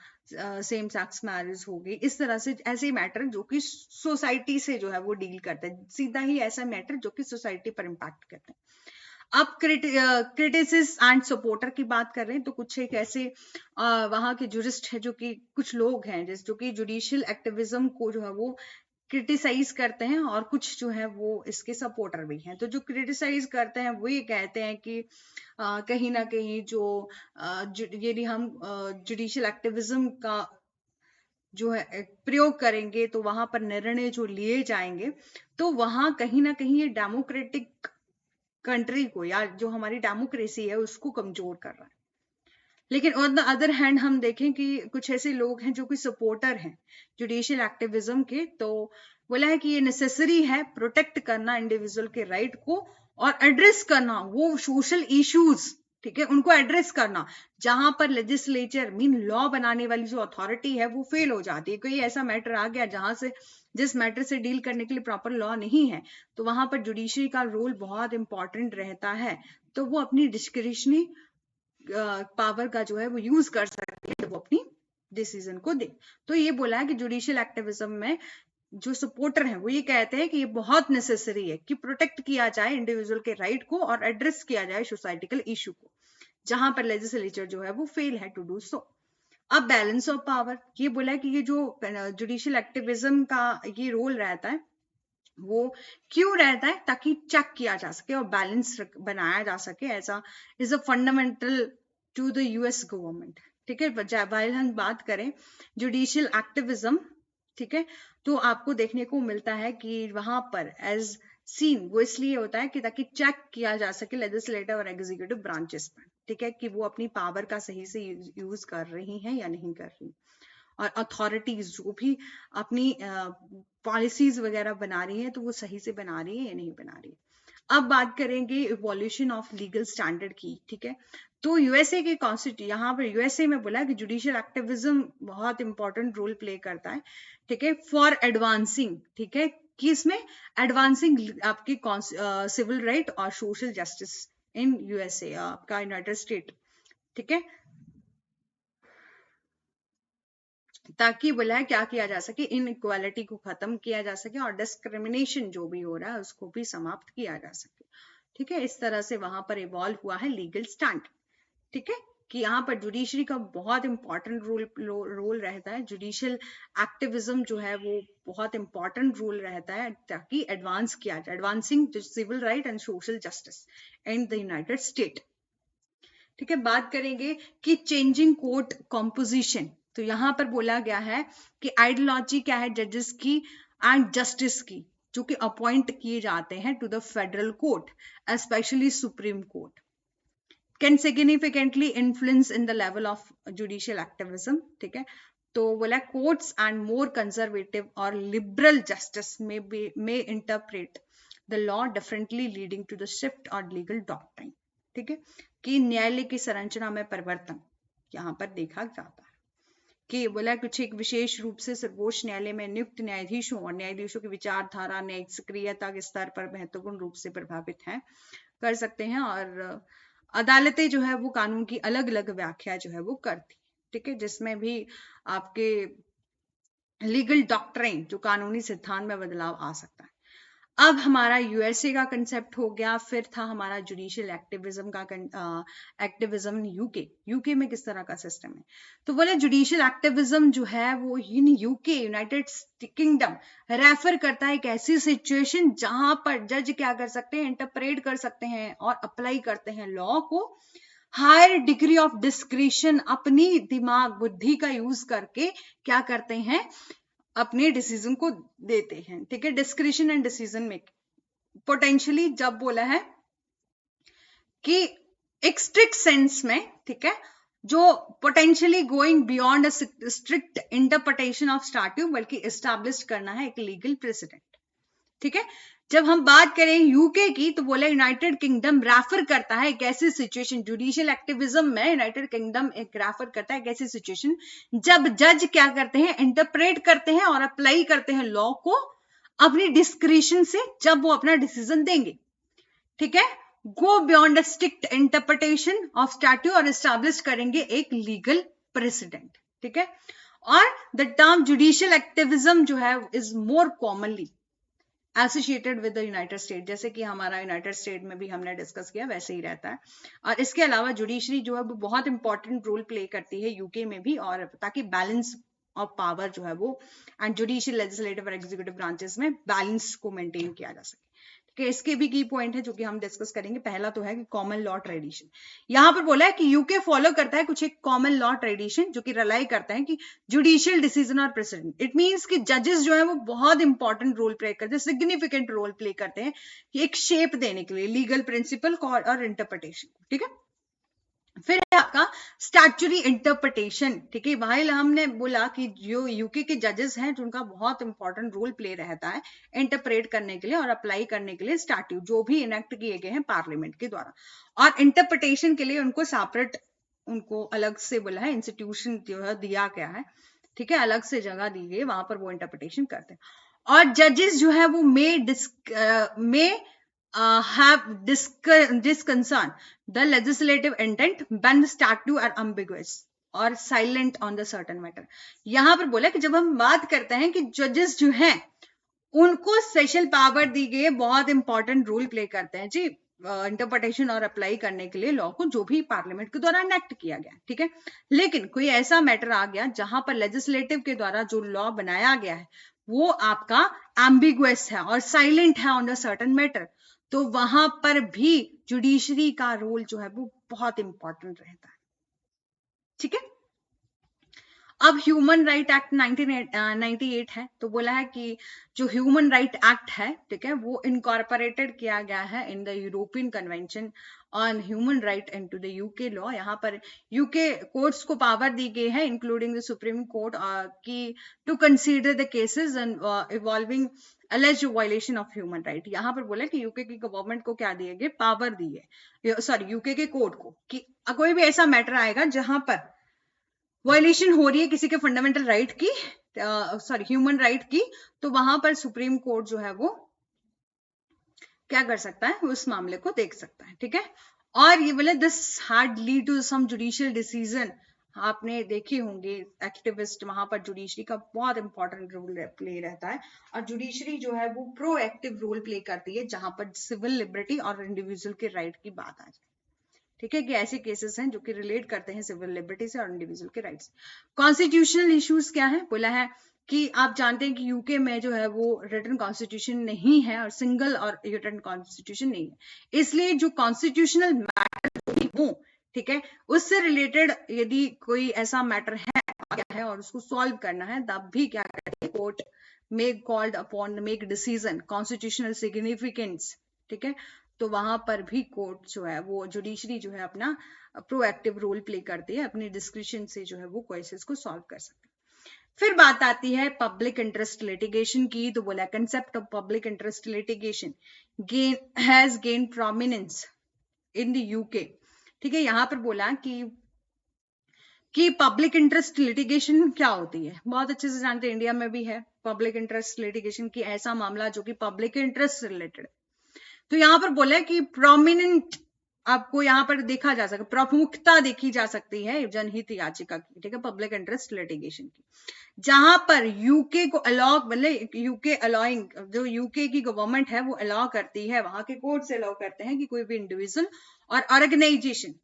सेम सेक्स मैरिज हो गई, इस तरह से ऐसे मैटर जो कि सोसाइटी से जो है वो डील करते हैं, सीधा ही ऐसा मैटर जो कि सोसाइटी पर इम्पैक्ट करते हैं। अब क्रिटिसिस्ट एंड सपोर्टर की बात कर रहे हैं, तो कुछ एक ऐसे वहां के जुरिस्ट है जो कि कुछ लोग हैं जो कि जुडिशियल एक्टिविज्म को जो है वो क्रिटिसाइज करते हैं, और कुछ जो है वो इसके सपोर्टर भी हैं। तो जो क्रिटिसाइज करते हैं वो ये कहते हैं कि कहीं ना कहीं जो यदि हम जुडिशियल एक्टिविज्म का जो है प्रयोग करेंगे तो वहां पर निर्णय जो लिए जाएंगे तो वहां कहीं ना कहीं ये डेमोक्रेटिक कंट्री को या जो हमारी डेमोक्रेसी है उसको कमजोर कर रहा है। लेकिन ऑन द अदर हैंड हम देखें कि कुछ ऐसे लोग हैं जो कि सपोर्टर हैं जुडिशियल एक्टिविज्म के, तो बोला है कि ये नेसेसरी है प्रोटेक्ट करना इंडिविजुअल के राइट को और एड्रेस करना वो सोशल इश्यूज, ठीक है, उनको एड्रेस करना जहां पर लेजिस्लेचर मीन लॉ बनाने वाली जो अथॉरिटी है वो फेल हो जाती है। कोई ऐसा मैटर आ गया जहां से जिस मैटर से डील करने के लिए प्रॉपर लॉ नहीं है, तो वहां पर जुडिशरी का रोल बहुत इंपॉर्टेंट रहता है। तो वो अपनी डिस्क्रिशनरी पावर का जो है वो यूज कर सकते हैं, वो अपनी डिसीजन को दे। तो ये बोला है कि जुडिशियल एक्टिविज्म में जो सपोर्टर हैं वो ये कहते हैं कि ये बहुत नेसेसरी है कि प्रोटेक्ट किया जाए इंडिविजुअल के राइट को और एड्रेस किया जाए सोसाइटिकल इशू को जहां पर लेजिस्लेचर जो है वो फेल है टू डू सो। अब बैलेंस ऑफ पावर, ये बोला है कि ये जो जुडिशियल एक्टिविज्म का ये रोल रहता है वो क्यों रहता है, ताकि चेक किया जा सके और बैलेंस बनाया जा सके, ऐसा is a fundamental to the US government, ठीक है। वाइल हम बात करें जुडिशियल एक्टिविज्म, ठीक है, तो आपको देखने को मिलता है कि वहां पर एज सीन वो इसलिए होता है कि ताकि चेक किया जा सके लेजिस्लेटिव और एग्जीक्यूटिव ब्रांचेस पर, ठीक है, कि वो अपनी पावर का सही से यूज कर रही हैं या नहीं कर रही। और अथॉरिटीज जो भी अपनी पॉलिसीज वगैरह बना रही है तो वो सही से बना रही है या नहीं बना रही है। अब बात करेंगे इवोल्यूशन ऑफ लीगल स्टैंडर्ड की, ठीक है। तो यूएसए के कॉन्स्टिट्यूशन, यहाँ पर यूएसए में बोला कि जुडिशियल एक्टिविज्म बहुत इंपॉर्टेंट रोल प्ले करता है, ठीक है, फॉर एडवांसिंग, ठीक है, कि इसमें एडवांसिंग आपकी सिविल राइट और सोशल जस्टिस इन यूएसए, आपका यूनाइटेड स्टेट, ठीक है, ताकि बोला है क्या किया जा सके, इन इक्वालिटी को खत्म किया जा सके और डिस्क्रिमिनेशन जो भी हो रहा है उसको भी समाप्त किया जा सके, ठीक है। इस तरह से वहां पर इवॉल्व हुआ है लीगल स्टैंड, ठीक है, कि यहाँ पर जुडिशरी का बहुत इंपॉर्टेंट रोल रहता है। जुडिशियल एक्टिविज्म जो है वो बहुत इंपॉर्टेंट रोल रहता है ताकि एडवांस किया जाए, advancing civil right and social justice in the united state, ठीक है। बात करेंगे कि चेंजिंग कोर्ट कॉम्पोजिशन, तो यहां पर बोला गया है कि आइडियोलॉजी क्या है जजेस की एंड जस्टिस की, जो कि अपॉइंट किए जाते हैं to the federal court, specially supreme court, can significantly influence in the level of judicial activism, ठीक है। तो बोला कोर्ट्स एंड मोर कंजर्वेटिव और लिबरल जस्टिस में interpret the law differently leading to the shift और लीगल डॉक्ट्रिन, ठीक है, कि न्यायालय की संरचना में परिवर्तन यहाँ पर देखा जाता है कि बोला कुछ एक विशेष रूप से सर्वोच्च न्यायालय में नियुक्त न्यायाधीशों और न्यायाधीशों की विचारधारा न्यायिक सक्रियता के स्तर पर महत्वपूर्ण रूप से प्रभावित है कर सकते हैं, और अदालतें जो है वो कानून की अलग अलग व्याख्या जो है वो करती, ठीक है, जिसमें भी आपके लीगल डॉक्ट्रिन जो कानूनी सिद्धांत में बदलाव आ सकता है। अब हमारा यूएसए का कंसेप्ट हो गया, फिर था हमारा जुडिशियल एक्टिविज्म का एक्टिविज्म यूके में किस तरह का सिस्टम है। तो बोले जुडिशियल एक्टिविज्म जो है वो in UK United kingdom refer करता है एक ऐसी सिचुएशन जहां पर जज क्या कर सकते हैं, इंटरप्रेट कर सकते हैं और अप्लाई करते हैं लॉ को हायर डिग्री ऑफ डिस्क्रिशन, अपनी दिमाग बुद्धि का यूज करके क्या करते हैं, अपने डिसीजन को देते हैं, ठीक है। Discretion and decision making potentially जब बोला है कि एक स्ट्रिक्ट सेंस में, ठीक है, जो potentially going beyond a strict interpretation of statute, बल्कि एस्टैब्लिश करना है एक लीगल प्रेसिडेंट, ठीक है। जब हम बात करें यूके की तो बोला यूनाइटेड किंगडम रेफर करता है एक ऐसी सिचुएशन, जुडिशियल एक्टिविज्म में यूनाइटेड किंगडम एक रेफर करता है एक ऐसी सिचुएशन जब जज क्या करते हैं, इंटरप्रेट करते हैं और अप्लाई करते हैं लॉ को अपनी डिस्क्रिशन से, जब वो अपना डिसीजन देंगे, ठीक है, go beyond a strict interpretation of statute और एस्टैब्लिश करेंगे एक लीगल प्रेसिडेंट, ठीक है। और द टर्म जुडिशियल एक्टिविज्म जो है is more commonly associated with the united state, जैसे कि हमारा यूनाइटेड स्टेट में भी हमने डिस्कस किया वैसे ही रहता है। और इसके अलावा जुडिशरी जो है वो बहुत इंपॉर्टेंट रोल प्ले करती है यूके में भी, और ताकि बैलेंस ऑफ पावर जो है वो एंड जुडिशियल लेजिस्लेटिव और एग्जीक्यूटिव ब्रांचेस में बैलेंस को मेंटेन किया जा सके, कि इसके भी की पॉइंट है जो कि हम डिस्कस करेंगे। पहला तो है कि कॉमन लॉ ट्रेडिशन, यहां पर बोला है कि यूके फॉलो करता है कुछ एक कॉमन लॉ ट्रेडिशन जो कि रिलाई करता है कि जुडिशियल डिसीजन और प्रेसिडेंट, इट मींस कि जजेस जो है वो बहुत इंपॉर्टेंट रोल प्ले करते हैं, सिग्निफिकेंट रोल प्ले करते हैं एक शेप देने के लिए लीगल प्रिंसिपल और इंटरप्रिटेशन, ठीक है। फिर है आपका स्टैट्यूटरी इंटरप्रिटेशन, ठीक है, वहां हमने बोला कि जो यूके के जजेस हैं जिनका बहुत इंपॉर्टेंट रोल प्ले रहता है इंटरप्रेट करने के लिए और अप्लाई करने के लिए स्टैट्यूट जो भी इनेक्ट किए गए हैं पार्लियामेंट के द्वारा, और इंटरप्रिटेशन के लिए उनको सेपरेट, उनको अलग से बोला है इंस्टीट्यूशन जो है दिया गया है, ठीक है, अलग से जगह दी गई, वहां पर वो इंटरप्रिटेशन करते हैं। और जजेस जो है वो मे have disconcern the legislative intent when the statute are ambiguous or silent on the certain matter। यहां पर बोला कि जब हम बात करते हैं कि जजेस जो हैं उनको स्पेशल पावर दी गई है, बहुत इंपॉर्टेंट रोल प्ले करते हैं जी इंटरप्रिटेशन और अप्लाई करने के लिए लॉ को जो भी पार्लियामेंट के द्वारा इनेक्ट किया गया, ठीक है। लेकिन कोई ऐसा मैटर आ गया जहां पर लेजिस्लेटिव के द्वारा जो लॉ बनाया गया है वो आपका एम्बिगुअस है और साइलेंट है ऑन द सर्टेन मैटर, तो वहां पर भी जुडिशरी का रोल जो है वो बहुत इंपॉर्टेंट रहता है, ठीक है। अब ह्यूमन राइट एक्ट 1998 है, तो बोला है कि जो ह्यूमन राइट एक्ट है, ठीक है, वो इनकॉर्पोरेटेड किया गया है in the European convention on human right into the UK law. यहाँ पर यूके कोर्ट्स को पावर दी गई है, इंक्लूडिंग द सुप्रीम कोर्ट, की to consider the cases involving alleged violation of human right. यहाँ पर बोला कि यूके की गवर्नमेंट को क्या दिए गए, पावर दी है, सॉरी यूके के कोर्ट को, कि कोई भी ऐसा मैटर आएगा जहां पर वायलेशन हो रही है किसी के फंडामेंटल राइट की, सॉरी ह्यूमन राइट की, तो वहां पर सुप्रीम कोर्ट जो है वो क्या कर सकता है, उस मामले को देख सकता है, ठीक है। और ये बोले this had lead to some judicial decision. आपने देखे होंगे एक्टिविस्ट, वहां पर जुडिशरी का बहुत इंपॉर्टेंट रोल प्ले रहता है, और जुडिशरी जो है वो प्रोएक्टिव रोल प्ले करती है जहां पर सिविल लिबर्टी और इंडिविजुअल के राइट की बात आ जाए, ठीक है, कि ऐसे केसेस हैं जो कि रिलेट करते हैं सिविल लिबर्टी से और इंडिविजुअल के राइट्स। कॉन्स्टिट्यूशनल इश्यूज क्या है, बोला है कि आप जानते हैं कि यूके में जो है वो रिटन कॉन्स्टिट्यूशन नहीं है, और सिंगल और रिटन कॉन्स्टिट्यूशन नहीं है, इसलिए जो कॉन्स्टिट्यूशनल मैटर हो, ठीक है, उससे रिलेटेड यदि कोई ऐसा मैटर है और उसको सॉल्व करना है, तब भी क्या करती है court, make called upon make decision constitutional significance, ठीक है, तो वहां पर भी कोर्ट जो है वो जुडिशरी जो है अपना प्रोएक्टिव रोल प्ले करती है, अपनी डिस्क्रिप्शन से जो है वो केसेस को सॉल्व कर सकती है। फिर बात आती है पब्लिक इंटरेस्ट लिटिगेशन की, तो बोला concept of public interest litigation has gain prominence in the UK, ठीक है। यहाँ पर बोला कि पब्लिक इंटरेस्ट लिटिगेशन क्या होती है, बहुत अच्छे से जानते हैं, इंडिया में भी है पब्लिक इंटरेस्ट लिटिगेशन की, ऐसा मामला जो कि पब्लिक इंटरेस्ट से रिलेटेड। तो यहाँ पर बोला कि प्रोमिनेंट आपको यहाँ पर देखा जा सकता, प्रमुखता देखी जा सकती है जनहित याचिका की, ठीक है, पब्लिक इंटरेस्ट लिटिगेशन की, जहां पर यूके को अलाउ, मतलब यूके अलाउइंग, जो यूके की गवर्नमेंट है वो अलाउ करती है, वहां के कोर्ट से अलाउ करते हैं कि कोई भी इंडिविजुअल और ऑर्गेनाइजेशन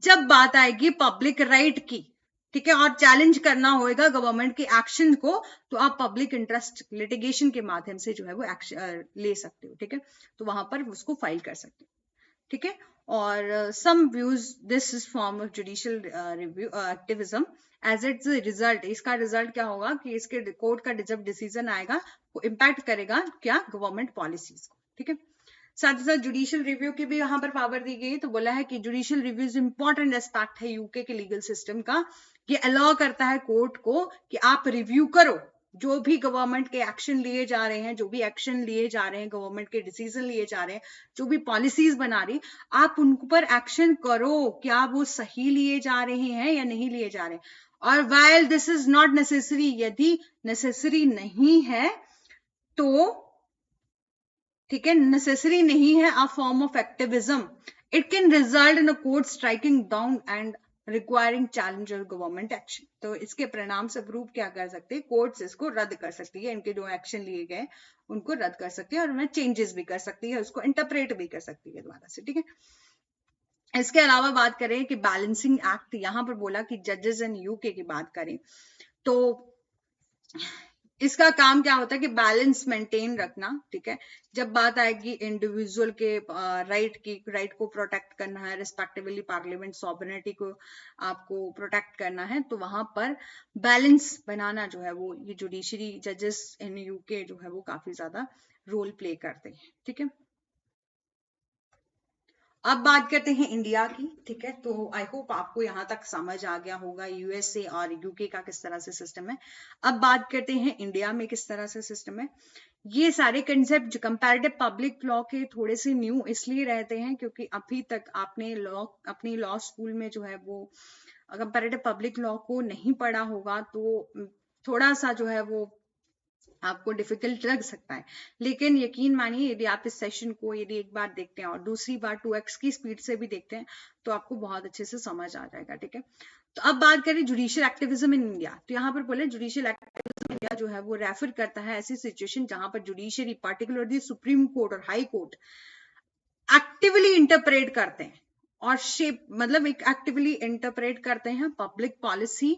जब बात आएगी पब्लिक राइट की, ठीक है, और चैलेंज करना होगा गवर्नमेंट के एक्शन को, तो आप पब्लिक इंटरेस्ट लिटिगेशन के माध्यम से जो है वो एक्शन ले सकते हो, ठीक है, तो वहां पर उसको फाइल कर सकते हो, ठीक है। और some views this is form of judicial review activism as its result, इसका रिजल्ट क्या होगा कि इसके कोर्ट का जब डिसीजन आएगा वो इम्पैक्ट करेगा क्या, गवर्नमेंट पॉलिसीज को, ठीक है। साथ ही साथ जुडिशियल रिव्यू की भी यहाँ पर पावर दी गई, तो बोला है कि जुडिशियल रिव्यूज इंपॉर्टेंट एस्पेक्ट है यूके के लीगल सिस्टम का, ये अलाउ करता है कोर्ट को कि आप रिव्यू करो जो भी गवर्नमेंट के एक्शन लिए जा रहे हैं, जो भी एक्शन लिए जा रहे हैं, गवर्नमेंट के डिसीजन लिए जा रहे हैं, जो भी पॉलिसीज बना रही, आप उन पर एक्शन करो, क्या वो सही लिए जा रहे हैं या नहीं लिए जा रहे हैं। और while this is not necessary, यदि नेसेसरी नहीं है तो, ठीक है, नेसेसरी नहीं है a form of activism, it can result in a court striking down and requiring challenge और गवर्नमेंट एक्शन। तो इसके परिणाम स्वरूप क्या कर सकते हैं, कोर्ट्स इसको रद्द कर सकती है, इनके जो एक्शन लिए गए उनको रद्द कर सकती है, और उन्हें चेंजेस भी कर सकती है, उसको इंटरप्रेट भी कर सकती है दोबारा से, ठीक है। इसके अलावा बात करें कि बैलेंसिंग एक्ट, यहाँ पर बोला कि जजेस इन यूके की बात करें तो इसका काम क्या होता है कि बैलेंस मेंटेन रखना, ठीक है, जब बात आएगी इंडिविजुअल के राइट को प्रोटेक्ट करना है, रिस्पेक्टिवली पार्लियामेंट सॉवरेनिटी को आपको प्रोटेक्ट करना है, तो वहां पर बैलेंस बनाना जो है वो ये जुडिशरी जजेस इन यूके जो है वो काफी ज्यादा रोल प्ले करते हैं, ठीक है। अब बात करते हैं इंडिया की, ठीक है, तो आई होप आपको यहाँ तक समझ आ गया होगा यूएसए और यूके का किस तरह से सिस्टम है। अब बात करते हैं इंडिया में किस तरह से सिस्टम है। ये सारे कंसेप्ट कंपैरेटिव पब्लिक लॉ के थोड़े से न्यू इसलिए रहते हैं क्योंकि अभी तक आपने अपनी लॉ स्कूल में जो है वो कंपैरेटिव पब्लिक लॉ को नहीं पढ़ा होगा, तो थोड़ा सा जो है वो आपको डिफिकल्ट लग सकता है, लेकिन यकीन मानिए यदि आप इस सेशन को यदि एक बार देखते हैं और दूसरी बार 2x की स्पीड से भी देखते हैं तो आपको बहुत अच्छे से समझ आ जाएगा, ठीक है। तो अब बात करें जुडिशियल एक्टिविज्म इन इंडिया, तो यहाँ पर बोले जुडिशियल एक्टिविज्म इंडिया जो है वो रेफर करता है ऐसी सिचुएशन जहां पर जुडिशरी पार्टिकुलरली सुप्रीम कोर्ट और हाई कोर्ट एक्टिवली इंटरप्रेट करते हैं और शेप, मतलब एक एक्टिवली इंटरप्रेट करते हैं पब्लिक पॉलिसी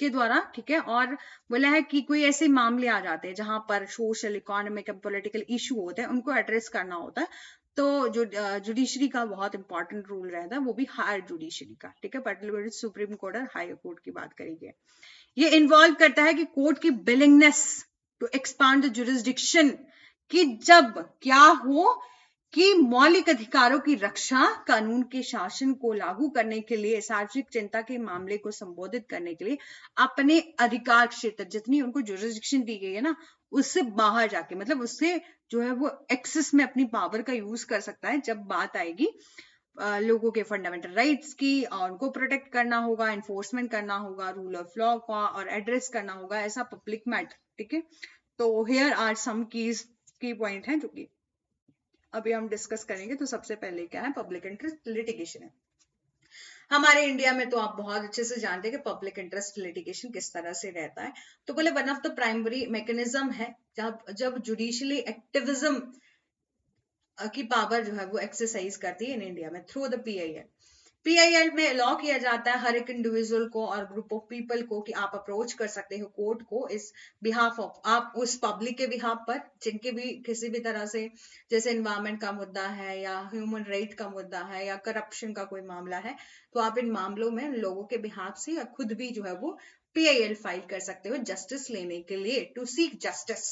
के द्वारा, ठीक है। और बोला है कि कोई ऐसे मामले आ जाते हैं जहां पर सोशल, इकोनॉमिक, पॉलिटिकल इशू होते हैं, उनको एड्रेस करना होता है, तो जो जुडिशरी का बहुत इंपॉर्टेंट रूल रहता है वो भी हायर जुडिशरी का, ठीक है, पर्टिकुलरली सुप्रीम कोर्ट और हायर कोर्ट की बात करेंगे। ये इन्वॉल्व करता है कि कोर्ट की willingness to expand the jurisdiction, कि जब क्या हो कि मौलिक अधिकारों की रक्षा, कानून के शासन को लागू करने के लिए, सार्वजनिक चिंता के मामले को संबोधित करने के लिए अपने अधिकार क्षेत्र, जितनी उनको जुरिस्डिक्शन दी गई है ना, उससे बाहर जाके, मतलब उससे जो है वो एक्सेस में अपनी पावर का यूज कर सकता है जब बात आएगी लोगों के फंडामेंटल राइट्स की, और उनको प्रोटेक्ट करना होगा, इन्फोर्समेंट करना होगा, रूल ऑफ लॉ का, और एड्रेस करना होगा ऐसा पब्लिक मैटर, ठीक है। तो हियर आर सम की पॉइंट हैं जो कि अभी हम डिस्कस करेंगे। तो सबसे पहले क्या है, पब्लिक इंटरेस्ट लिटिगेशन है। हमारे इंडिया में तो आप बहुत अच्छे से जानते हैं कि पब्लिक इंटरेस्ट लिटिगेशन किस तरह से रहता है। तो बोले one of the primary mechanism है जब जुडिशियली एक्टिविज्म की पावर जो है वो एक्सरसाइज करती है इन इंडिया में थ्रू द पीआईएल। पीआईएल में अलाउ किया जाता है हर एक इंडिविजुअल को और ग्रुप ऑफ पीपल को कि आप अप्रोच कर सकते हो कोर्ट को इस बिहाफ ऑफ, आप उस पब्लिक के बिहाफ पर जिनके भी किसी भी तरह से, जैसे एनवायरमेंट का मुद्दा है या ह्यूमन राइट का मुद्दा है या करप्शन का कोई मामला है, तो आप इन मामलों में लोगों के बिहाफ से या खुद भी जो है वो पीआईएल फाइल कर सकते हो जस्टिस लेने के लिए, टू सीक जस्टिस,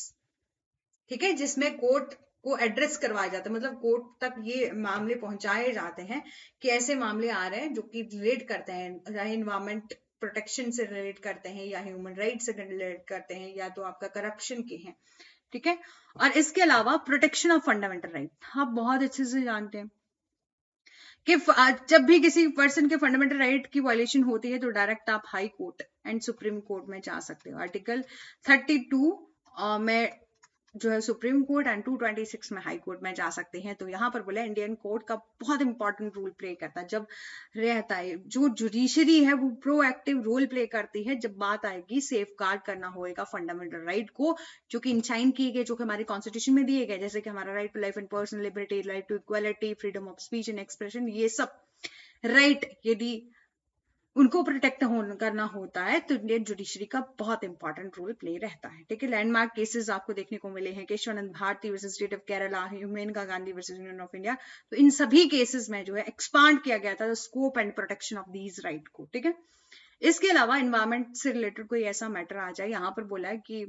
ठीक है, जिसमें कोर्ट को एड्रेस करवाया जाता है, मतलब कोर्ट तक ये मामले पहुंचाए जाते हैं कि ऐसे मामले आ रहे हैं जो कि रिलेट करते हैं, चाहे इन्वायरमेंट प्रोटेक्शन से रिलेट करते हैं या ह्यूमन राइट से रिलेट करते हैं या तो आपका करप्शन के हैं, ठीक है। और इसके अलावा प्रोटेक्शन ऑफ फंडामेंटल राइट, आप बहुत अच्छे से जानते हैं कि जब भी किसी पर्सन के फंडामेंटल राइट की वायलेशन होती है तो डायरेक्ट आप high court and supreme court में जा सकते हो। आर्टिकल 32 में जो है सुप्रीम कोर्ट एंड 226 में हाई कोर्ट में जा सकते हैं। तो यहाँ पर बोला इंडियन कोर्ट का बहुत इंपॉर्टेंट रोल प्ले करता है जब रहता है, जो जुडिशरी है वो प्रोएक्टिव रोल प्ले करती है जब बात आएगी सेफ गार्ड करना होगा फंडामेंटल राइट को, जो कि इंशाइन किए गए, जो कि हमारे कॉन्स्टिट्यूशन में दिए गए, जैसे कि हमारा right to life and personal liberty, right to equality, freedom of speech and expression, ये सब राइट यदि उनको प्रोटेक्ट करना होता है तो इंडियन जुडिशरी का बहुत इंपॉर्टेंट रोल प्ले रहता है, ठीक है। लैंडमार्क केसेस आपको देखने को मिले हैं, Keshavananda Bharati versus state of Kerala, Maneka Gandhi versus union of India. तो इन सभी केसेस में जो है एक्सपांड किया गया था scope and protection of these right को, ठीक है। इसके अलावा एनवायरमेंट से रिलेटेड कोई ऐसा मैटर आ जाए, यहाँ पर बोला है कि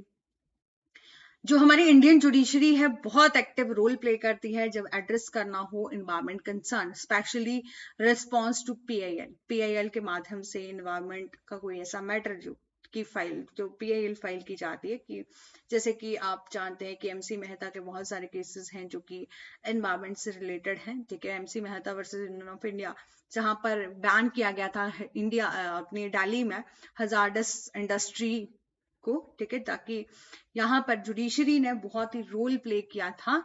जो हमारी इंडियन जुडिशरी है बहुत एक्टिव रोल प्ले करती है जब एड्रेस करना हो environment concern, specially response to PIL के माध्यम से इन्वायरमेंट का कोई ऐसा मैटर जो की फाइल, जो पीआईएल फाइल की जाती है, कि जैसे कि आप जानते हैं कि एमसी मेहता के बहुत सारे केसेस हैं जो कि एनवायरमेंट से रिलेटेड हैं, ठीक है। MC Mehta versus union of India, जहां पर बैन किया गया था इंडिया अपनी दिल्ली में हजार्डस इंडस्ट्री को, ठीक है, ताकि यहाँ पर जुडिशरी ने बहुत ही रोल प्ले किया था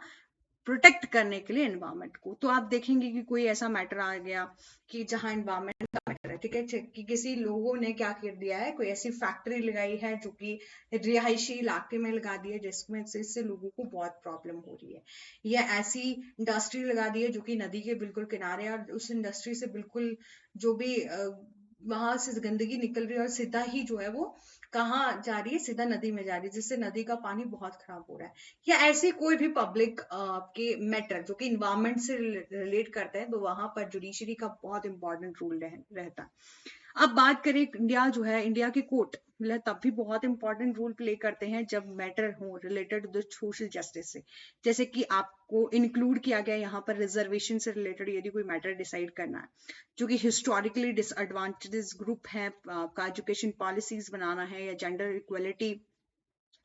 प्रोटेक्ट करने के लिए एनवायरमेंट को। तो आप देखेंगे कि कोई ऐसा मैटर आ गया कि जहां एनवायरमेंट का मैटर है, ठीक है, कि किसी लोगों ने क्या कर दिया है, कोई ऐसी फैक्ट्री लगाई है जो कि रिहायशी इलाके में लगा दी है जिसमें से लोगों को बहुत प्रॉब्लम हो रही है, या ऐसी इंडस्ट्री लगा दी है जो कि नदी के बिल्कुल किनारे, और उस इंडस्ट्री से बिल्कुल जो भी वहां से गंदगी निकल रही है और सीधा ही जो है वो कहाँ जा रही है, सीधा नदी में जा रही है, जिससे नदी का पानी बहुत खराब हो रहा है, या ऐसी कोई भी पब्लिक के मैटर जो कि इन्वायरमेंट से रिलेट करते हैं, तो वहां पर जुडिशरी का बहुत इंपॉर्टेंट रोल रहता है। अब बात करें इंडिया जो है, इंडिया के कोर्ट मतलब तब भी बहुत इंपॉर्टेंट रोल प्ले करते हैं जब मैटर हो related to the social justice से, जैसे कि आपको इंक्लूड किया गया यहाँ पर रिजर्वेशन से रिलेटेड यदि कोई मैटर डिसाइड करना है, जो कि हिस्टोरिकली डिसएडवांटेजेस ग्रुप है, आपका एजुकेशन पॉलिसीज बनाना है या जेंडर इक्वलिटी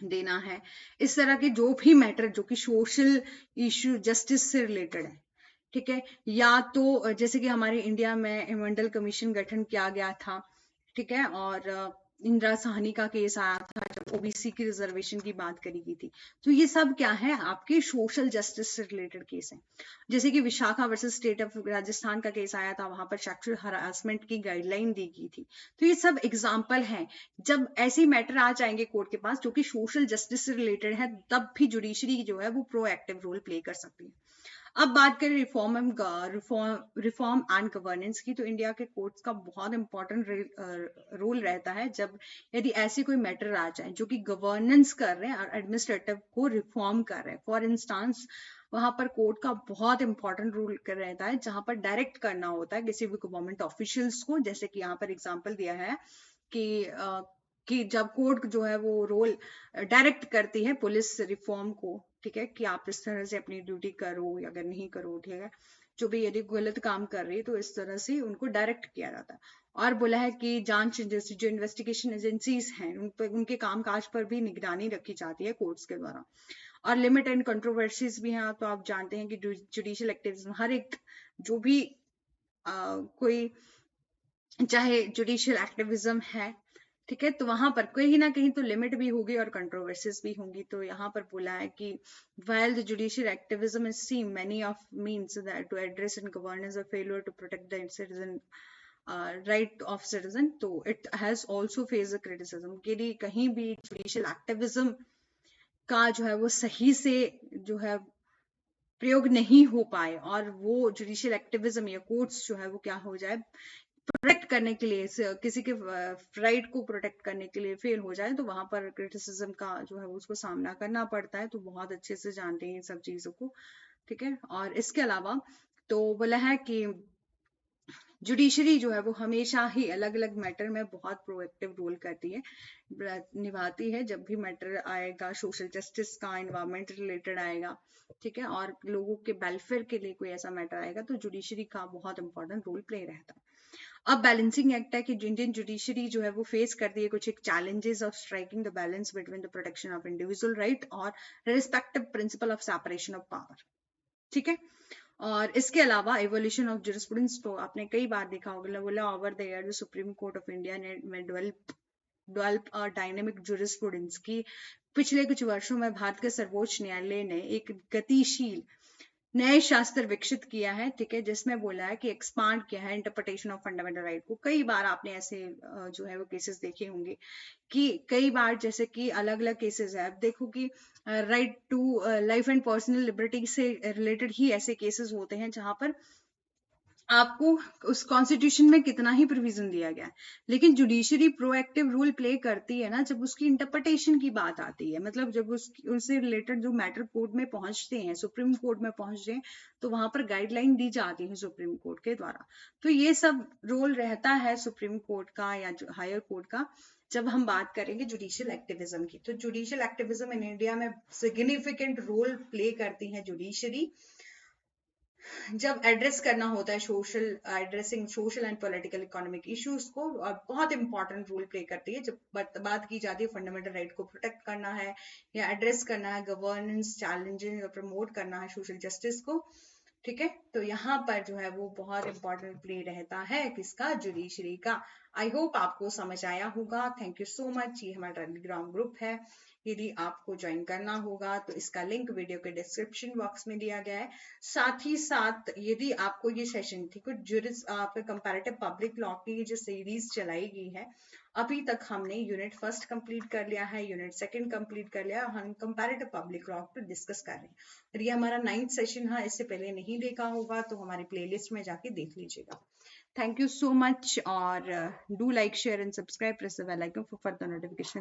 देना है, इस तरह के जो भी मैटर जो कि सोशल इश्यू जस्टिस से रिलेटेड है, ठीक है। या तो जैसे कि हमारे इंडिया में मंडल कमीशन गठन किया गया था, ठीक है, और इंदिरा साहनी का केस आया था जब ओबीसी की रिजर्वेशन की बात करी गई थी। तो ये सब क्या है, आपके सोशल जस्टिस से रिलेटेड केस हैं। जैसे कि Vishakha versus state of Rajasthan का केस आया था, वहां पर सेक्सुअल हरासमेंट की गाइडलाइन दी गई थी। तो ये सब एग्जाम्पल हैं जब ऐसे मैटर आ जाएंगे कोर्ट के पास जो कि सोशल जस्टिस से रिलेटेड है, तब भी जुडिशरी जो है वो प्रोएक्टिव रोल प्ले कर सकती है। अब बात करें रिफॉर्म एंड गवर्नेंस की, तो इंडिया के कोर्ट्स का बहुत इंपॉर्टेंट रोल रहता है जब यदि ऐसी कोई मैटर आ जाए जो कि गवर्नेंस कर रहे हैं और एडमिनिस्ट्रेटिव को रिफॉर्म कर रहे हैं। फॉर इंस्टांस वहां पर कोर्ट का बहुत इंपॉर्टेंट रूल कर रहता है, जहां पर डायरेक्ट करना होता है किसी भी गवर्नमेंट ऑफिशियल्स को। जैसे कि यहाँ पर एग्जाम्पल दिया है कि जब कोर्ट जो है वो रोल डायरेक्ट करती है पुलिस रिफॉर्म को, ठीक है, कि आप इस तरह से अपनी ड्यूटी करो या अगर नहीं करो, ठीक है, जो भी यदि गलत काम कर रही है तो इस तरह से उनको डायरेक्ट किया जाता है। और बोला है कि जांच एजेंसी, जो इन्वेस्टिगेशन एजेंसीज हैं, उन पर उनके कामकाज पर भी निगरानी रखी जाती है कोर्ट्स के द्वारा। और लिमिट एंड कंट्रोवर्सीज भी हैं, तो आप जानते हैं कि जुडिशियल एक्टिविज्म हर एक जो भी कोई चाहे जुडिशियल एक्टिविज्म है, ठीक है, तो वहां पर कहीं ना कहीं तो लिमिट भी होगी और कंट्रोवर्सीज भी होंगी। तो यहाँ पर बोला है कि while the judicial activism is seen many of means that to address and governance a failure to protect the citizen right of citizen, तो it has also faced a criticism कि कहीं भी judicial activism का जो है वो सही से जो है प्रयोग नहीं हो पाए और वो जुडिशियल एक्टिविज्म या कोर्ट्स जो है वो क्या हो जाए, प्रोटेक्ट करने के लिए, किसी के राइट को प्रोटेक्ट करने के लिए फेल हो जाए, तो वहां पर क्रिटिसिज्म का जो है उसको सामना करना पड़ता है। तो बहुत अच्छे से जानते हैं इन सब चीजों को, ठीक है। और इसके अलावा तो बोला है कि जुडिशरी जो है वो हमेशा ही अलग अलग मैटर में बहुत प्रोएक्टिव रोल करती है, निभाती है। जब भी मैटर आएगा सोशल जस्टिस का, एनवायरमेंट रिलेटेड आएगा, ठीक है, और लोगों के वेलफेयर के लिए कोई ऐसा मैटर आएगा, तो जुडिशरी का बहुत इंपॉर्टेंट रोल प्ले रहता है। अब बैलेंसिंग एक्ट है कि इंडियन जुडिशरी जो है वो फेस करती है कुछ एक challenges of striking the balance between the protection of individual right और respective principle of separation of power, ठीक है। और इसके अलावा एवोल्यूशन ऑफ जूरिस्प्रूडेंस, तो आपने कई बार देखा होगा, बोला over the year the supreme court of India ने डेवलप डायनेमिक जूरिस्प्रूडेंस की। पिछले कुछ वर्षों में भारत के सर्वोच्च न्यायालय ने एक गतिशील नए शास्त्र विकसित किया है, ठीक है, जिसमें बोला है कि एक्सपांड किया है इंटरप्रिटेशन ऑफ फंडामेंटल राइट को। कई बार आपने ऐसे जो है वो केसेस देखे होंगे कि कई बार जैसे कि अलग अलग केसेस है, अब देखो कि right to life and personal liberty से रिलेटेड ही ऐसे केसेस होते हैं जहां पर आपको उस कॉन्स्टिट्यूशन में कितना ही प्रोविजन दिया गया है, लेकिन जुडिशरी प्रोएक्टिव रोल प्ले करती है ना जब उसकी इंटरप्रिटेशन की बात आती है। मतलब जब उससे रिलेटेड जो मैटर कोर्ट में पहुंचते हैं, सुप्रीम कोर्ट में पहुंचते हैं, तो वहां पर गाइडलाइन दी जाती है सुप्रीम कोर्ट के द्वारा। तो ये सब रोल रहता है सुप्रीम कोर्ट का या हायर कोर्ट का जब हम बात करेंगे जुडिशियल एक्टिविज्म की। तो जुडिशियल एक्टिविज्म इन इंडिया में सिग्निफिकेंट रोल प्ले करती है जुडिशरी, जब एड्रेस करना होता है addressing social and political economic issues को, और बहुत इंपॉर्टेंट रोल प्ले करती है जब बात की जाती है फंडामेंटल राइट को प्रोटेक्ट करना है या एड्रेस करना है गवर्नेंस चैलेंजेस और प्रमोट करना है सोशल जस्टिस को, ठीक है। तो यहाँ पर जो है वो बहुत इंपॉर्टेंट प्ले रहता है किसका, जुडिशरी का। आई होप आपको समझ आया होगा। Thank you so much. ये हमारा टेलीग्राम ग्रुप है, यदि आपको ज्वाइन करना होगा तो इसका लिंक वीडियो के डिस्क्रिप्शन बॉक्स में दिया गया है। साथ ही साथ यदि आपको ये सेशन थी कुछ आपके कंपैरेटिव पब्लिक लॉ की जो सीरीज चलाई गई है, अभी तक हमने यूनिट फर्स्ट कंप्लीट कर लिया है, यूनिट सेकंड कंप्लीट कर लिया, हम कंपैरेटिव पब्लिक लॉ पर डिस्कस कर रहे हैं। और ये हमारा 9th सेशन है, इससे पहले नहीं देखा होगा तो हमारी प्लेलिस्ट में जाके देख लीजिएगा। थैंक यू सो मच और do like share and subscribe, press the bell icon for further notification.